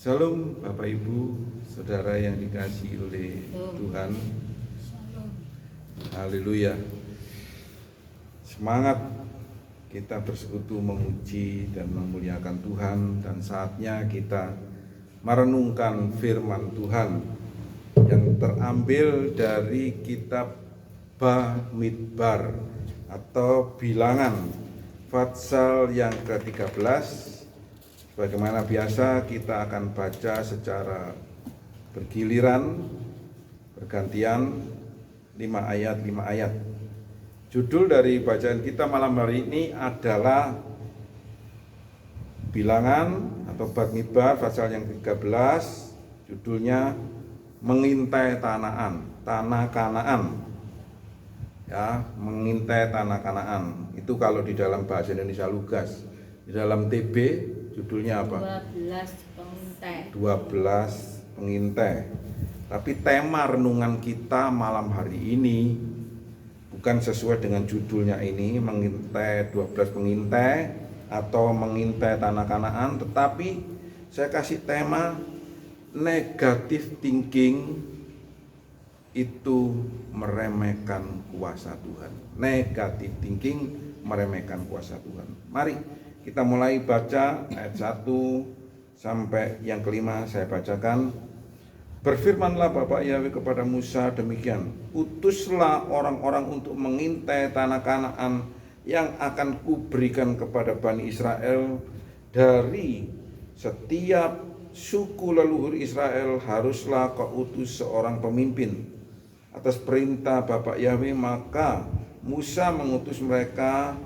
Shalom Bapak Ibu, Saudara yang dikasihi oleh Tuhan. Haleluya. Semangat kita bersekutu memuji dan memuliakan Tuhan, dan saatnya kita merenungkan firman Tuhan yang terambil dari kitab Bamidbar atau Bilangan pasal yang ke-13. Bagaimana biasa kita akan baca secara bergiliran, bergantian, 5 ayat. Judul dari bacaan kita malam hari ini adalah Bilangan atau Bamidbar pasal yang 13, judulnya mengintai tanah Kanaan. Ya, mengintai tanah Kanaan. Itu kalau di dalam bahasa Indonesia Lugas. Di dalam TB judulnya apa? 12 pengintai. Tapi tema renungan kita malam hari ini bukan sesuai dengan judulnya ini, mengintai 12 pengintai atau mengintai tanah Kanaan, tetapi saya kasih tema negative thinking itu meremehkan kuasa Tuhan. Negative thinking meremehkan kuasa Tuhan. Mari kita mulai baca ayat 1 sampai yang kelima. Saya bacakan. Berfirmanlah Bapak Yahweh kepada Musa demikian, utuslah orang-orang untuk mengintai tanah Kanaan yang akan kuberikan kepada Bani Israel. Dari setiap suku leluhur Israel haruslah kau utus seorang pemimpin atas perintah Bapak Yahweh. Maka Musa mengutus mereka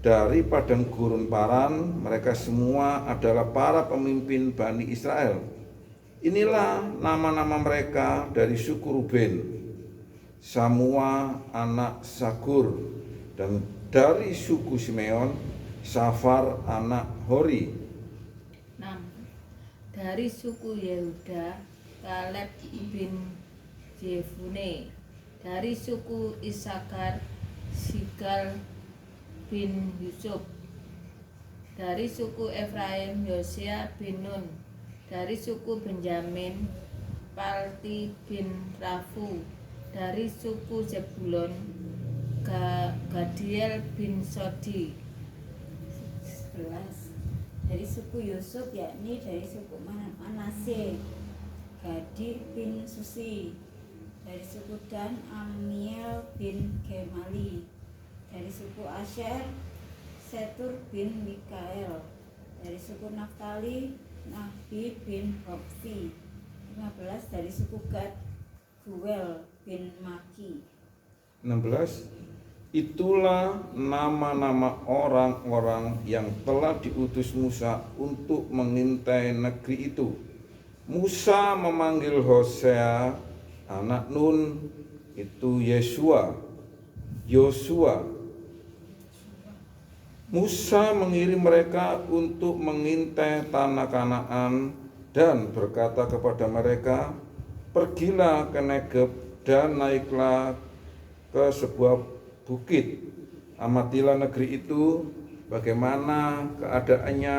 dari padang gurun Paran. Mereka semua adalah para pemimpin Bani Israel. Inilah nama-nama mereka dari suku Ruben: Samua anak Sakur, dan dari suku Simeon, Safar anak Hori. 6. Dari suku Yehuda, Kaleb bin Jefune. Dari suku Isakar, Sigal bin Yusuf. Dari suku Efraim, Yosea bin Nun. Dari suku Benjamin, Palti bin Rafu. Dari suku Zebulon, Gadiel bin Sodi. 11. Dari suku Yusuf, yakni dari suku Manase, Gadi bin Susi. Dari suku Dan, Amiel bin Gemali. Dari suku Asher, Setur bin Mikael. Dari suku Naftali, Nahbi bin Hopsi. 15. Dari suku Gad, Guel bin Maki. 16. Itulah nama-nama orang-orang yang telah diutus Musa untuk mengintai negeri itu. Musa memanggil Hosea anak Nun, itu Yosua. Musa mengirim mereka untuk mengintai tanah Kanaan dan berkata kepada mereka, pergilah ke Negeb dan naiklah ke sebuah bukit. Amatilah negeri itu, bagaimana keadaannya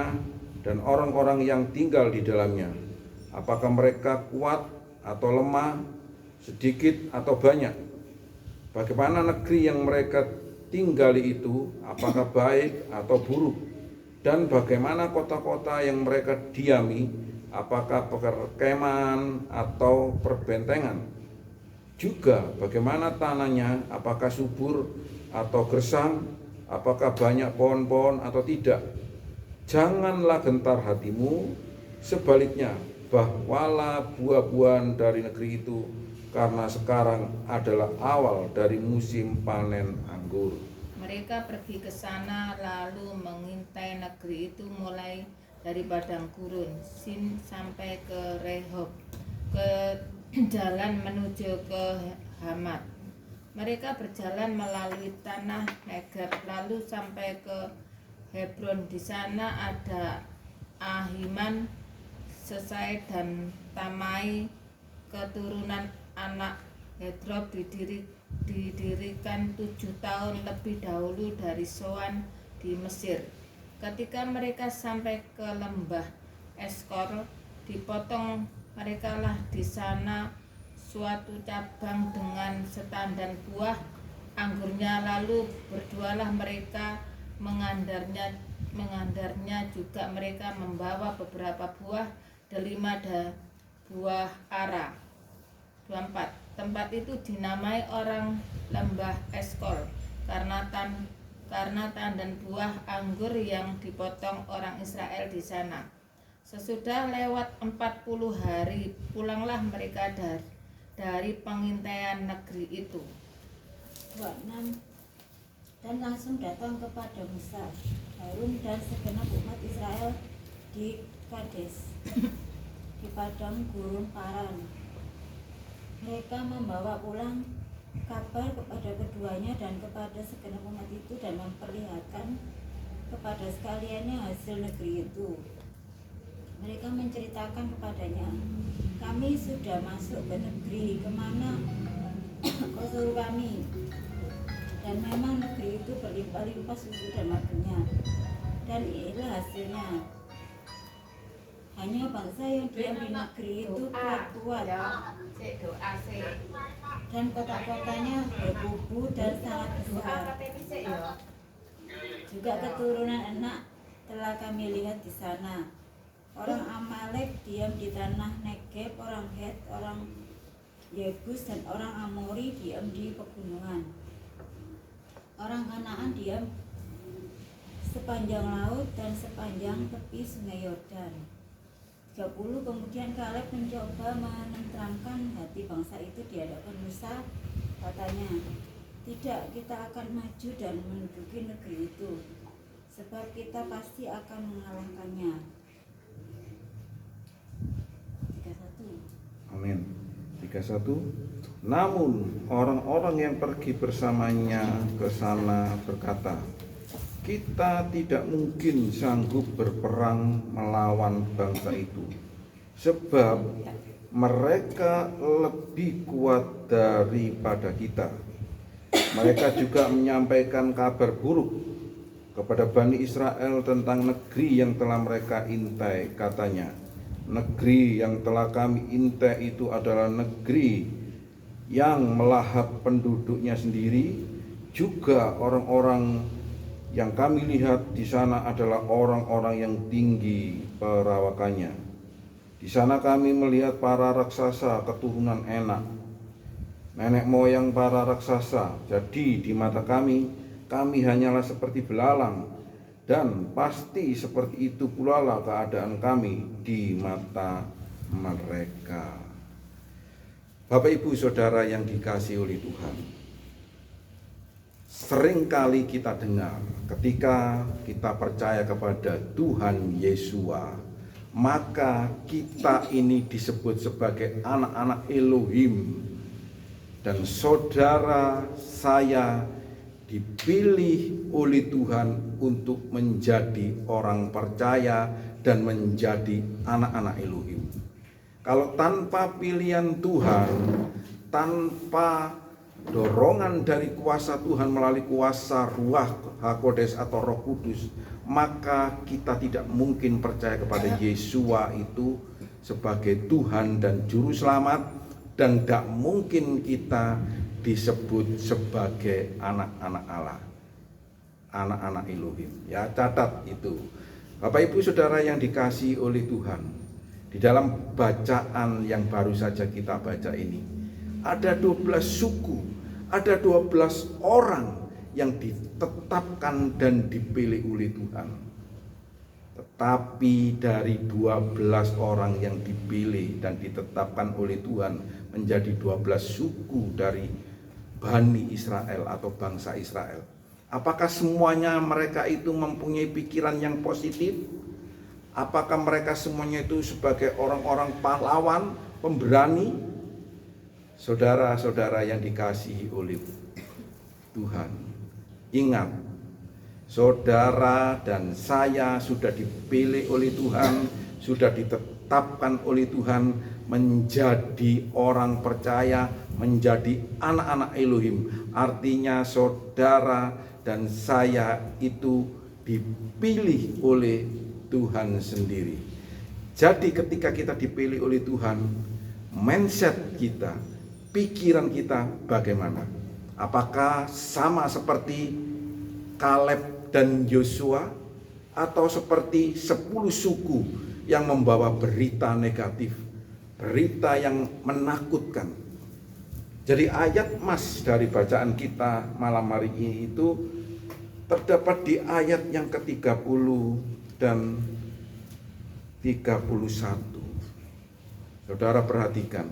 dan orang-orang yang tinggal di dalamnya. Apakah mereka kuat atau lemah, sedikit atau banyak? Bagaimana negeri yang mereka tinggali itu, apakah baik atau buruk? Dan bagaimana kota-kota yang mereka diami, apakah perkemahan atau perbentengan? Juga bagaimana tanahnya, apakah subur atau gersang, apakah banyak pohon-pohon atau tidak? Janganlah gentar hatimu, sebaliknya bawalah buah-buahan dari negeri itu, karena sekarang adalah awal dari musim panen anggur. Mereka pergi ke sana lalu mengintai negeri itu mulai dari padang gurun Sin sampai ke Rehob, ke jalan menuju ke Hamat. Mereka berjalan melalui tanah Negeb lalu sampai ke Hebron. Di sana ada Ahiman, Sesai dan Tamai, keturunan anak Hedrob, didirikan 7 tahun lebih dahulu dari Soan di Mesir. Ketika mereka sampai ke lembah Eskol, dipotong merekalah di sana suatu cabang dengan setandan buah anggurnya, lalu berdualah mereka mengandarnya juga mereka membawa beberapa buah delima dan buah ara. 24. Tempat itu dinamai orang lembah Eskol karena tandan buah anggur yang dipotong orang Israel di sana. Sesudah lewat 40 hari pulanglah mereka dari pengintaian negeri itu. 26. Dan langsung datang kepada Musa, Harun dan segenap umat Israel di Kades, di padang gurun Paran. Mereka membawa pulang kabar kepada keduanya dan kepada segenap umat itu dan memperlihatkan kepada sekaliannya hasil negeri itu. Mereka menceritakan kepadanya, kami sudah masuk ke negeri kemana kau suruh kami, dan memang negeri itu berlimpah-limpah susu dan madunya, dan inilah hasilnya. Hanya bangsa yang diam di negeri itu kuat-kuat, dan kota-kotanya berkubu dan sangat besar. Juga keturunan Enak telah kami lihat di sana. Orang Amalek diam di tanah Negeb, orang Het, orang Yebus, dan orang Amori diam di pegunungan. Orang Kanaan diam sepanjang laut dan sepanjang tepi sungai Yordan. 30. Kemudian Kaleb mencoba menenteramkan hati bangsa itu di hadapan Musa. Katanya, tidak, kita akan maju dan menduduki negeri itu, sebab kita pasti akan mengalahkannya. 31. Amin. 31. Namun orang-orang yang pergi bersamanya ke sana berkata, kita tidak mungkin sanggup berperang melawan bangsa itu, sebab mereka lebih kuat daripada kita. Mereka juga menyampaikan kabar buruk kepada Bani Israel tentang negeri yang telah mereka intai. Katanya, negeri yang telah kami intai itu adalah negeri yang melahap penduduknya sendiri. Juga orang-orang yang kami lihat di sana adalah orang-orang yang tinggi perawakannya. Di sana kami melihat para raksasa keturunan Enak, nenek moyang para raksasa. Jadi di mata kami hanyalah seperti belalang, dan pasti seperti itu pula lah keadaan kami di mata mereka. Bapak Ibu Saudara yang dikasihi oleh Tuhan, seringkali kita dengar ketika kita percaya kepada Tuhan Yesua, maka kita ini disebut sebagai anak-anak Elohim. Dan saudara saya dipilih oleh Tuhan untuk menjadi orang percaya dan menjadi anak-anak Elohim. Kalau tanpa pilihan Tuhan, tanpa dorongan dari kuasa Tuhan melalui kuasa Ruach HaKodes atau Roh Kudus, maka kita tidak mungkin percaya kepada Yesua itu sebagai Tuhan dan Juru Selamat, dan tidak mungkin kita disebut sebagai anak-anak Allah, anak-anak Elohim. Ya, catat itu. Bapak Ibu Saudara yang dikasihi oleh Tuhan, di dalam bacaan yang baru saja kita baca ini, ada 12 suku, ada 12 orang yang ditetapkan dan dipilih oleh Tuhan. Tetapi dari 12 orang yang dipilih dan ditetapkan oleh Tuhan menjadi 12 suku dari Bani Israel atau bangsa Israel, apakah semuanya mereka itu mempunyai pikiran yang positif? Apakah mereka semuanya itu sebagai orang-orang pahlawan, pemberani? Saudara-saudara yang dikasihi oleh Tuhan, ingat, saudara dan saya sudah dipilih oleh Tuhan, sudah ditetapkan oleh Tuhan menjadi orang percaya, menjadi anak-anak Elohim. Artinya saudara dan saya itu dipilih oleh Tuhan sendiri. Jadi ketika kita dipilih oleh Tuhan, mindset kita, pikiran kita bagaimana? Apakah sama seperti Kaleb dan Yosua, atau seperti 10 suku yang membawa berita negatif, berita yang menakutkan? Jadi ayat mas dari bacaan kita malam hari ini itu terdapat di ayat yang ke-30 dan 31. Saudara perhatikan,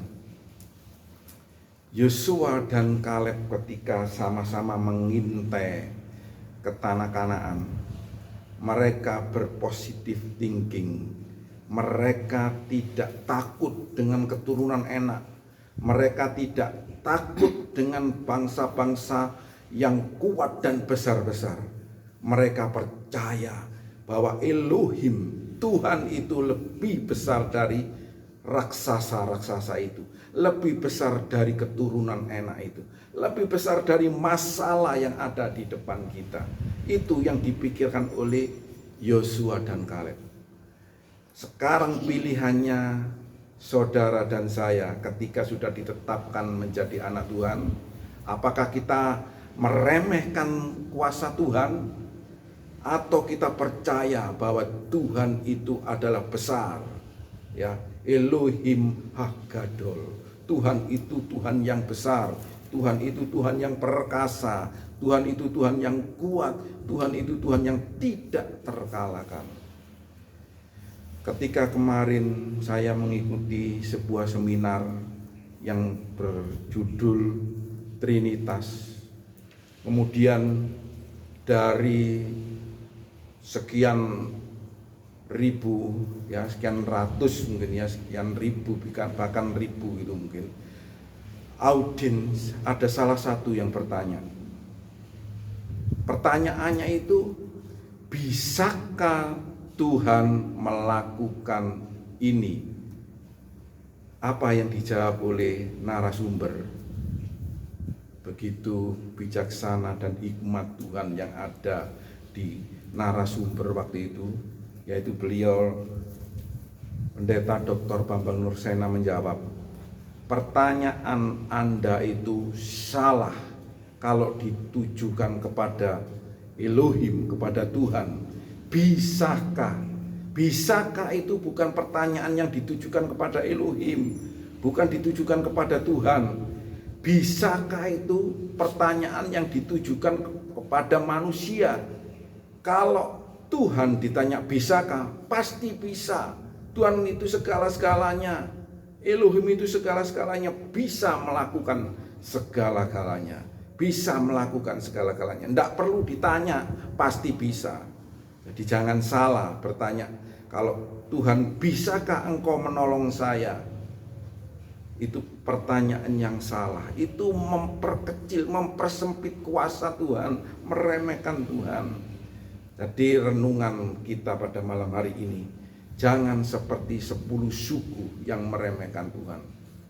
Yosua dan Kaleb ketika sama-sama mengintai ke tanah Kanaan, mereka berpositif thinking. Mereka tidak takut dengan keturunan enak. Mereka tidak takut dengan bangsa-bangsa yang kuat dan besar-besar. Mereka percaya bahwa Elohim, Tuhan itu lebih besar dari raksasa-raksasa itu, lebih besar dari keturunan enak itu, lebih besar dari masalah yang ada di depan kita. Itu yang dipikirkan oleh Yosua dan Kaleb. Sekarang pilihannya saudara dan saya ketika sudah ditetapkan menjadi anak Tuhan, apakah kita meremehkan kuasa Tuhan, atau kita percaya bahwa Tuhan itu adalah besar, ya, Elohim Hagadol. Tuhan itu Tuhan yang besar, Tuhan itu Tuhan yang perkasa, Tuhan itu Tuhan yang kuat, Tuhan itu Tuhan yang tidak terkalahkan. Ketika kemarin saya mengikuti sebuah seminar yang berjudul Trinitas, kemudian dari sekian ribu, ya sekian ratus mungkin, ya sekian ribu, bahkan ribu itu mungkin, audiens, ada salah satu yang bertanya. Pertanyaannya itu, bisakah Tuhan melakukan ini? Apa yang dijawab oleh narasumber? Begitu bijaksana dan hikmat Tuhan yang ada di narasumber waktu itu, yaitu beliau Pendeta Dr. Bambang Nursena menjawab, pertanyaan Anda itu salah kalau ditujukan kepada Elohim, kepada Tuhan. Bisakah? Bisakah itu bukan pertanyaan yang ditujukan kepada Elohim, bukan ditujukan kepada Tuhan. Bisakah itu pertanyaan yang ditujukan kepada manusia. Kalau Tuhan ditanya bisakah, pasti bisa. Tuhan itu segala-segalanya, Elohim itu segala-segalanya, bisa melakukan segala-galanya, bisa melakukan segala-galanya. Tidak perlu ditanya, pasti bisa. Jadi jangan salah bertanya, kalau Tuhan bisakah engkau menolong saya? Itu pertanyaan yang salah. Itu memperkecil, mempersempit kuasa Tuhan, meremehkan Tuhan. Jadi renungan kita pada malam hari ini, jangan seperti 10 suku yang meremehkan Tuhan,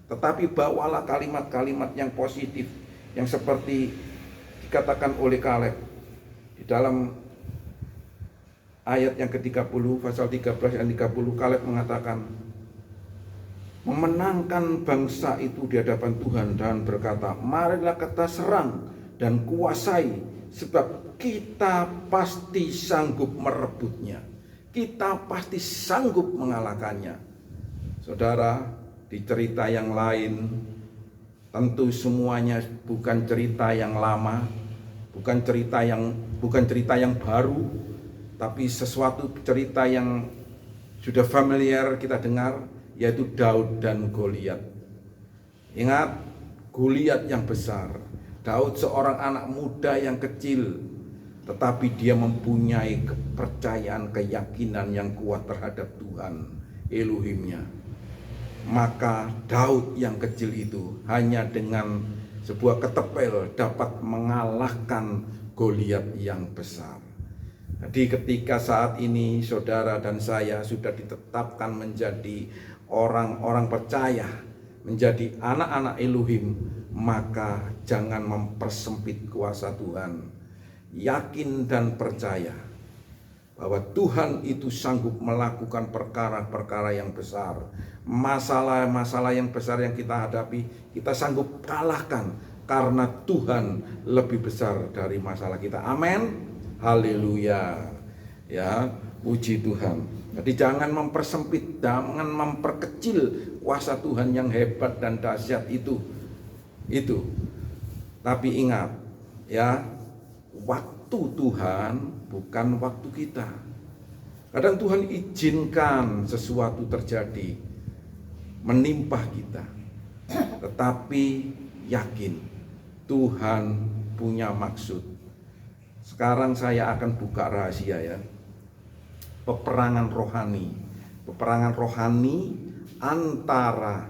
tetapi bawalah kalimat-kalimat yang positif, yang seperti dikatakan oleh Kaleb di dalam ayat yang ke-30, pasal 13 dan 30. Kaleb mengatakan, memenangkan bangsa itu di hadapan Tuhan dan berkata, marilah kita serang dan kuasai, sebab kita pasti sanggup merebutnya, kita pasti sanggup mengalahkannya. Saudara, di cerita yang lain, tentu semuanya bukan cerita yang lama, bukan cerita yang baru, tapi sesuatu cerita yang sudah familiar kita dengar, yaitu Daud dan Goliat. Ingat, Goliat yang besar, Daud seorang anak muda yang kecil, tetapi dia mempunyai kepercayaan, keyakinan yang kuat terhadap Tuhan Elohimnya. Maka Daud yang kecil itu hanya dengan sebuah ketepel dapat mengalahkan Goliat yang besar. Jadi ketika saat ini saudara dan saya sudah ditetapkan menjadi orang-orang percaya, menjadi anak-anak Elohim, maka jangan mempersempit kuasa Tuhan. Yakin dan percaya bahwa Tuhan itu sanggup melakukan perkara-perkara yang besar. Masalah-masalah yang besar yang kita hadapi, kita sanggup kalahkan karena Tuhan lebih besar dari masalah kita. Amin. Haleluya. Ya, puji Tuhan. Jadi jangan mempersempit, jangan memperkecil kuasa Tuhan yang hebat dan dahsyat itu. Tapi ingat, ya, waktu Tuhan bukan waktu kita. Kadang Tuhan izinkan sesuatu terjadi menimpa kita, tetapi yakin Tuhan punya maksud. Sekarang saya akan buka rahasia, ya. Peperangan rohani antara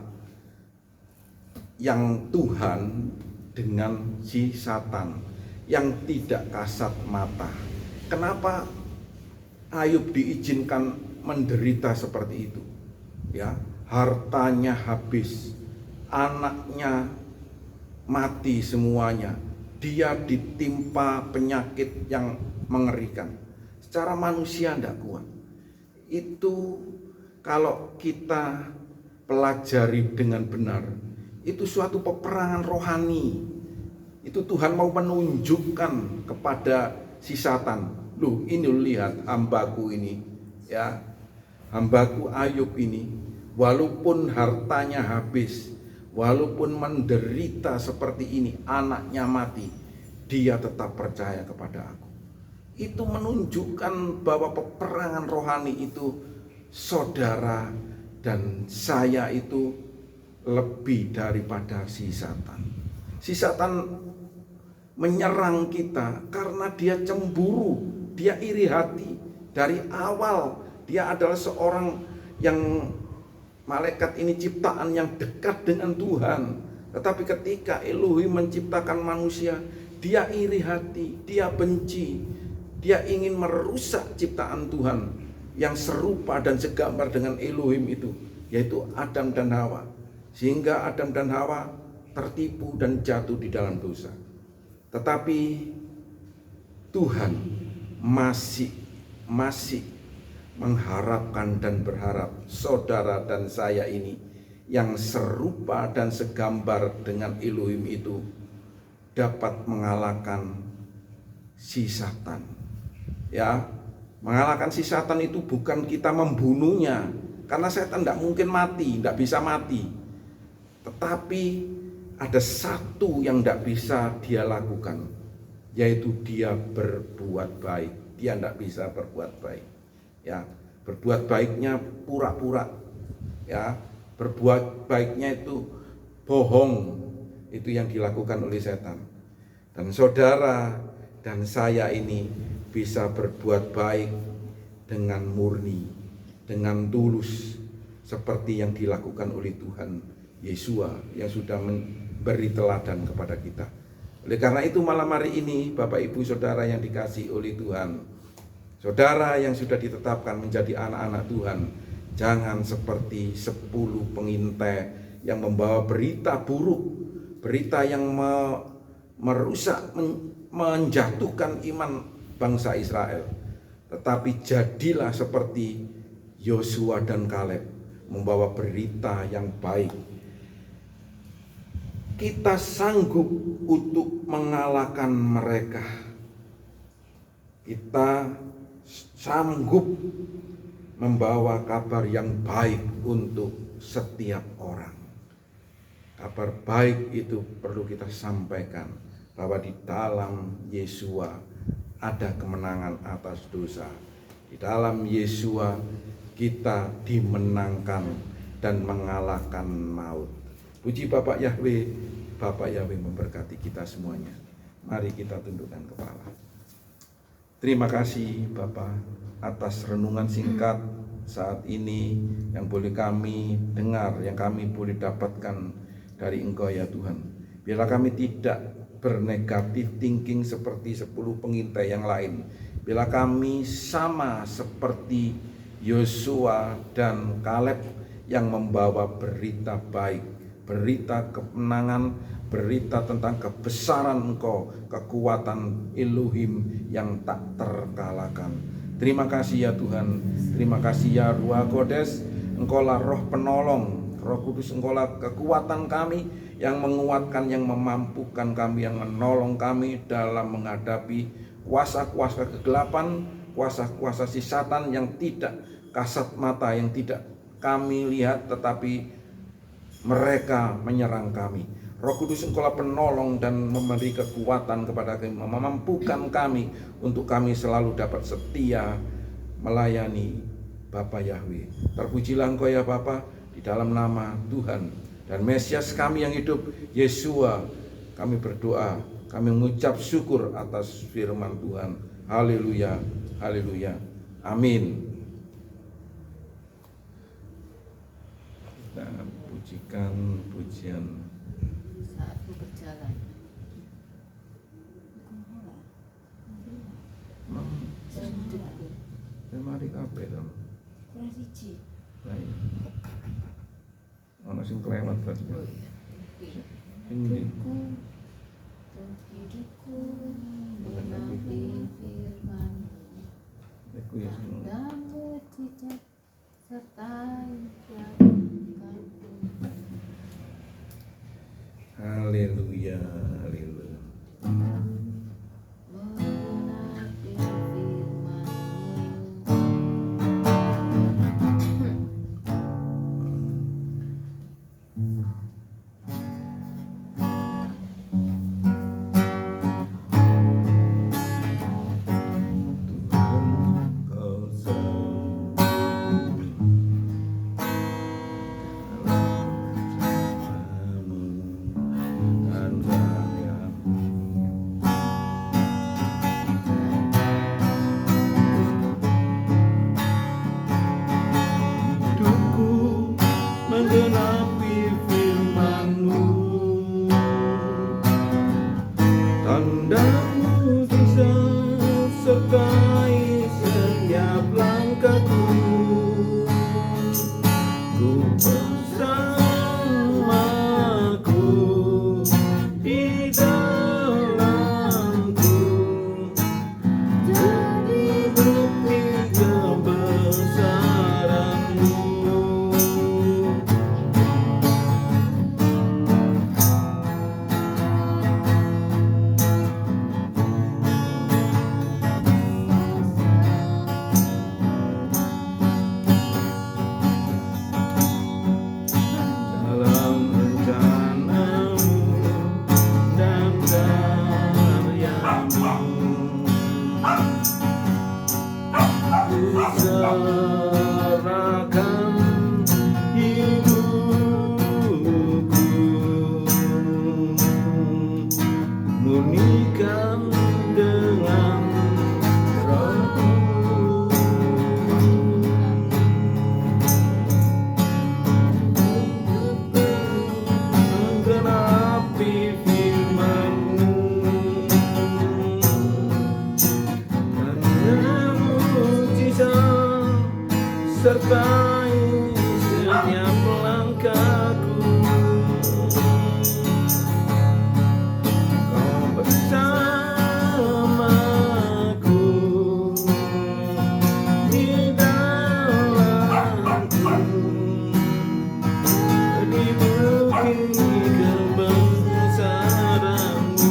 yang Tuhan dengan si Satan yang tidak kasat mata. Kenapa Ayub diizinkan menderita seperti itu? Ya, hartanya habis, anaknya mati semuanya. Dia ditimpa penyakit yang mengerikan. Secara manusia tidak kuat. Itu kalau kita pelajari dengan benar, itu suatu peperangan rohani. Itu Tuhan mau menunjukkan kepada si Satan, loh ini lihat hambaku ini, ya, hambaku Ayub ini, walaupun hartanya habis, walaupun menderita seperti ini, anaknya mati, dia tetap percaya kepada aku. Itu menunjukkan bahwa peperangan rohani itu, saudara dan saya itu lebih daripada si Satan. Si Satan menyerang kita karena dia cemburu, dia iri hati. Dari awal dia adalah seorang yang malaikat ini ciptaan yang dekat dengan Tuhan. Tetapi ketika Elohim menciptakan manusia, dia iri hati, dia benci. Dia ingin merusak ciptaan Tuhan yang serupa dan segambar dengan Elohim itu, yaitu Adam dan Hawa. Sehingga Adam dan Hawa tertipu dan jatuh di dalam dosa. Tetapi Tuhan masih mengharapkan dan berharap saudara dan saya ini yang serupa dan segambar dengan Elohim itu dapat mengalahkan si Satan. Ya, mengalahkan si Satan itu bukan kita membunuhnya, karena setan tidak mungkin mati, tidak bisa mati. Tetapi ada satu yang tidak bisa dia lakukan, yaitu dia berbuat baik. Dia tidak bisa berbuat baik. Ya, berbuat baiknya pura-pura. Ya, berbuat baiknya itu bohong. Itu yang dilakukan oleh setan. Dan saudara dan saya ini bisa berbuat baik dengan murni, dengan tulus, seperti yang dilakukan oleh Tuhan Yesus yang sudah memberi teladan kepada kita. Oleh karena itu malam hari ini, Bapak Ibu Saudara yang dikasihi oleh Tuhan, saudara yang sudah ditetapkan menjadi anak-anak Tuhan, jangan seperti 10 pengintai yang membawa berita buruk, berita yang merusak, menjatuhkan iman bangsa Israel. Tetapi jadilah seperti Yosua dan Kaleb, membawa berita yang baik. Kita sanggup untuk mengalahkan mereka. Kita sanggup membawa kabar yang baik untuk setiap orang. Kabar baik itu perlu kita sampaikan, bahwa di dalam Yesua ada kemenangan atas dosa. Di dalam Yesua kita dimenangkan dan mengalahkan maut. Puji Bapak Yahweh. Bapak Yahweh memberkati kita semuanya. Mari kita tundukkan kepala. Terima kasih Bapak atas renungan singkat saat ini yang boleh kami dengar, yang kami boleh dapatkan dari Engkau ya Tuhan. Biarlah kami tidak bernegatif thinking seperti 10 pengintai yang lain. Bila kami sama seperti Yosua dan Kaleb yang membawa berita baik, berita kemenangan, berita tentang kebesaran Engkau, kekuatan Elohim yang tak terkalahkan. Terima kasih ya Tuhan, terima kasih ya Ruach Kodes, Engkaulah roh penolong, Roh Kudus Engkaulah kekuatan kami, yang menguatkan, yang memampukan kami, yang menolong kami dalam menghadapi kuasa-kuasa kegelapan, kuasa-kuasa si Satan yang tidak kasat mata, yang tidak kami lihat, tetapi mereka menyerang kami. Roh Kudus Engkaulah penolong dan memberi kekuatan kepada kami, memampukan kami untuk kami selalu dapat setia melayani Bapa Yahweh. Terpujilah Engkau ya Bapa, di dalam nama Tuhan dan Mesias kami yang hidup, Yesua, kami berdoa, kami mengucap syukur atas firman Tuhan. Haleluya, haleluya, amin. Kita pujikan pujian Saat ku berjalan. mari kabeh to. Kurang siji. Lah iya. Ana sing kelewat berarti. Ini Hidupku menapi firman-Mu, aku ya sing dan mujizat sertai langkahku. haleluya, haleluya. Menapi firman-Mu. Tuhan kau hidupku menggenapi firman-Mu, tanda mujizat sertai setiap langkahku. Ku bersamaku di dalamku, jadi bukti kebesaran-Mu. Dalam rencana-Mu dan karya-Mu, ku serahkan hidupku, murnikan dengan Roh-Mu. Menggenapi firman-Mu, tanda mujizat sertai setiap langkahku. Kau bersamaku di dalamku, di bukit kebesaran-Mu.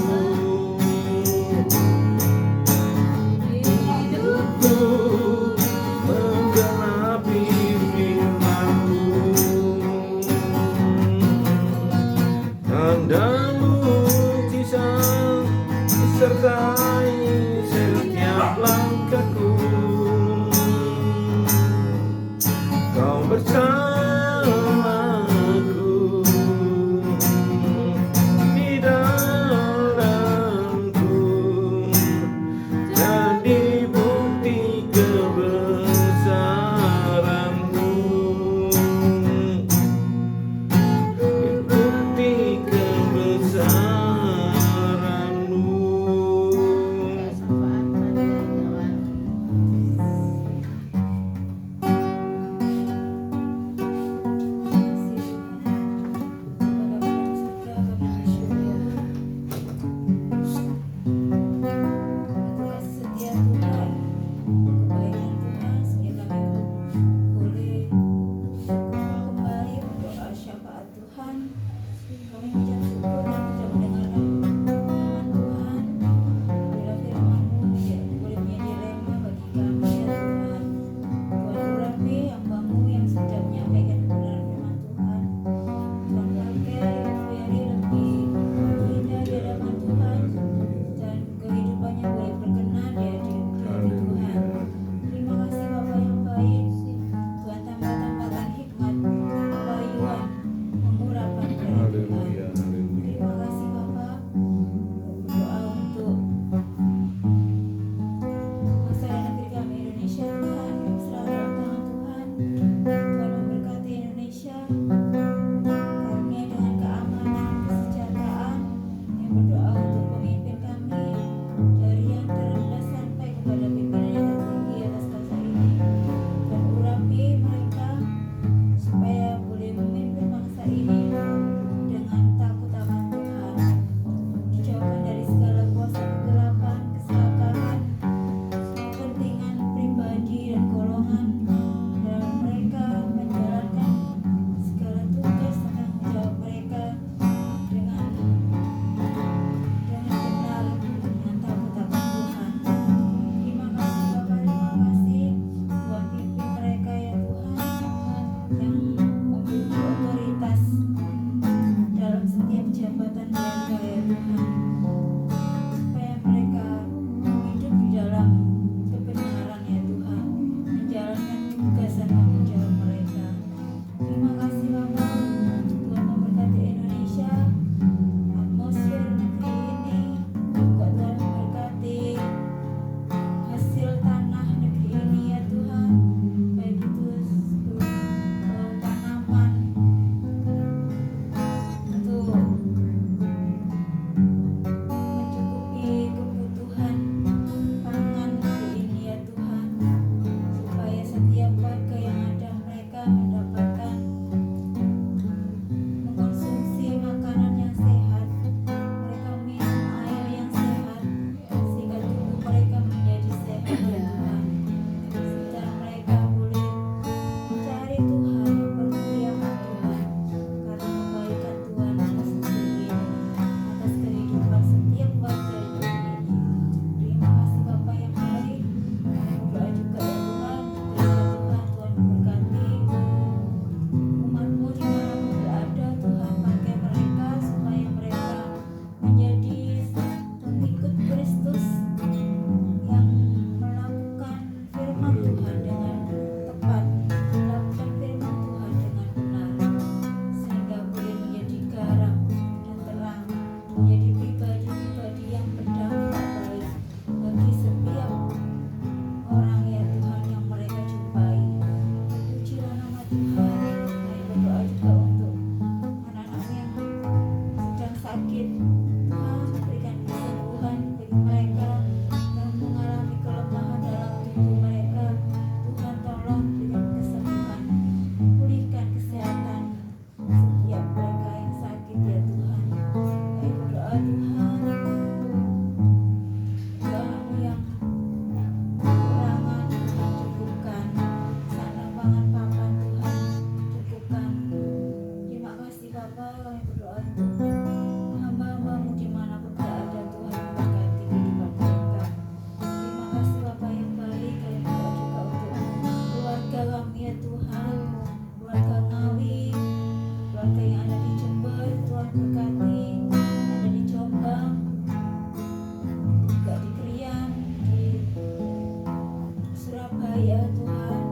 Hidupku menggenapi firman-Mu, tanda mujizat sertai setiap langkahku. Kau bersamaku Karunia dengan keamanan, kesejahteraan. Kami berdoa untuk pemimpin kami dari yang terendah sampai kepada pimpinan yang tertinggi atas bangsa ini, dan urapi mereka supaya boleh memimpin bangsa ini dengan takut akan Tuhan, dijauhkan dari segala kuasa kegelapan, keserakahan, kepentingan pribadi dan golongan, dan mereka menjalankan segala tugas dan tanggung jawab mereka dengan benar, dengan takut akan Tuhan. Terima kasih Bapa, terima kasih Tuhan, pimpin mereka ya Tuhan, yang memiliki otoritas dalam setiap jabatan mereka ya Tuhan, supaya mereka hidup di dalam kebenaran ya Tuhan, menjalankan tugas dan tanggung jawab mereka. Terima kasih Bapa, Tuhan memberkati Indonesia, atmosfer negeri ini, juga Tuhan memberkati hasil tanah negeri ini ya Tuhan, baik itu tanaman untuk mencukupi kebutuhan pangan negeri ini ya Tuhan, supaya setiap warga yang ada mereka mendapatkan mengkonsumsi makanan yang sehat, mereka minum air yang sehat, sehingga tubuh mereka menjadi sehat ya Tuhan, sehingga mereka boleh mencari Tuhan, bermuliakan Tuhan, karena kebaikan Tuhan atas negeri ini, atas kehidupan setiap warga di negeri ini. Terima kasih Bapa yang baik. Kami berdoa juga ya Tuhan, gereja Tuhan memberkati umat-Mu dimanapun berada Tuhan, pakai mereka supaya mereka menjadi pengikut Kristus yang melakukan firman Tuhan dengan tepat, melakukan firman Tuhan dengan benar, sehingga boleh menjadi garam dan terang, menjadi pribadi-pribadi yang berdampak baik bagi setiap orang ya Tuhan yang mereka jumpai. Pujilah nama Tuhan. Kami berdoa juga untuk anak-anak yang sedang sakit, Tuhan berikan kesembuhan bagi mereka yang mengalami kelemahan dalam tubuh mereka. Tuhan tolong berikan kesembuhan, pulihkan kesehatan setiap mereka yang sakit ya Tuhan. Kami berdoa Tuhan, doa-Mu yang kekurangan Tuhan cukupkan, sandang pangan papan Tuhan cukupkan. Terima kasih Bapa, kami berdoa untuk hamba-hamba-Mu dimanapun berada Tuhan, memberkati kehidupan mereka. Terima kasih Bapa yang baik, kami berdoa juga untuk keluarga kami ya Tuhan, keluarga Ngawi, keluarga yang ada di Jember, Tuhan berkati, ada di Jombang, juga di Krian, di Surabaya Tuhan,